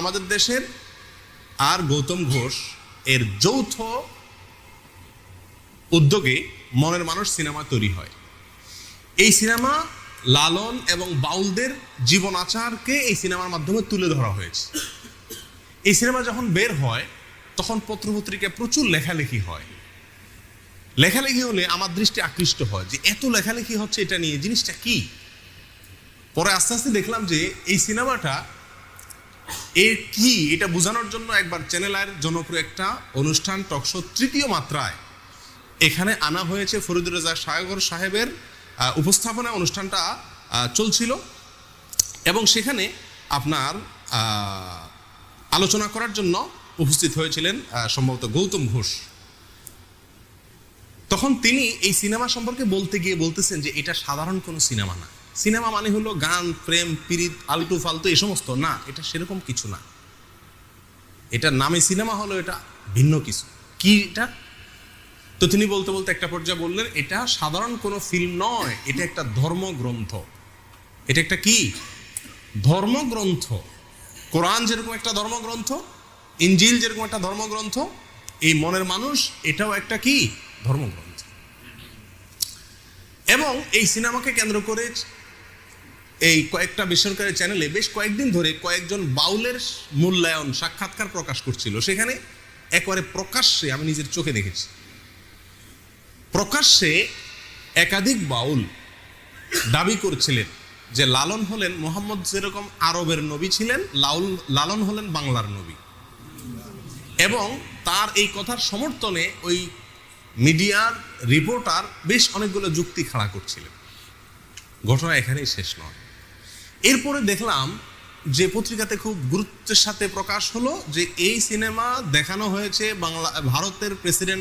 আমাদের দেশের আর গৌতম ঘোষ এর যৌথ উদ্যোগে মনের মানুষ সিনেমা তৈরি হয়। এই সিনেমা লালন এবং বাউলদের জীবন আচারকে এই সিনেমার মাধ্যমে তুলে ধরা হয়েছে। এই সিনেমা যখন বের হয় তখন পত্রপত্রিকায় প্রচুর লেখালেখি হয়। লেখালেখি হলে আমার দৃষ্টি আকৃষ্ট হয় যে এত লেখালেখি হচ্ছে এটা নিয়ে, জিনিসটা কি। পরে আস্তে আস্তে দেখলাম যে এই সিনেমাটা এর কি এটা বোঝানোর জন্য একবার চ্যানেল আইয়ের জনপ্রিয় একটা অনুষ্ঠান টকশো তৃতীয় মাত্রায় এখানে আনা হয়েছে। ফরিদুর রেজা সাগর সাহেবের উপস্থাপনা অনুষ্ঠানটা চলছিল এবং সেখানে আপনার আলোচনা করার জন্য উপস্থিত হয়েছিলেন সম্ভবত গৌতম ঘোষ। তখন তিনি এই সিনেমা সম্পর্কে বলতে গিয়ে বলতেছেন যে এটা সাধারণ কোনো সিনেমা না। সিনেমা মানে হলো গান, প্রেম, পিরিত, আলতু ফালতু এই সমস্ত না, এটা সেরকম কিছু না। এটা নামে সিনেমা হলো, এটা ভিন্ন কিছু। কি এটা? তো তিনি বলতে বলতে একটা পর্যায়ে বললেন এটা সাধারণ কোনো ফিল্ম নয়, এটা একটা ধর্মগ্রন্থ। এটা একটা কি ধর্মগ্রন্থ। কোরআন যেরকম একটা ধর্মগ্রন্থ, ইনজিল যেরকম একটা ধর্মগ্রন্থ, এই মনের মানুষ এটাও একটা কি ধর্মগ্রন্থ। এবং এই সিনেমাকে কেন্দ্র করে এই কয়েকটা বেসরকারি চ্যানেলে বেশ কয়েকদিন ধরে কয়েকজন বাউলের মূল্যায়ন সাক্ষাৎকার প্রকাশ করছিল। সেখানে একেবারে প্রকাশ্যে আমি নিজের চোখে দেখেছি, প্রকাশ্যে একাধিক বাউল দাবি করছিলেন যে লালন হলেন মোহাম্মদ যেরকম আরবের নবী ছিলেন, লালন হলেন বাংলার নবী। এবং তার এই কথার সমর্থনে ওই মিডিয়ার রিপোর্টার বেশ অনেকগুলো যুক্তি খাড়া করছিলেন। ঘটনা এখানেই শেষ নয়। এরপরে দেখলাম যে পত্রিকাতে খুব গুরুত্বের সাথে প্রকাশ হলো যে এই সিনেমা দেখানো হয়েছে ভারতের প্রেসিডেন্ট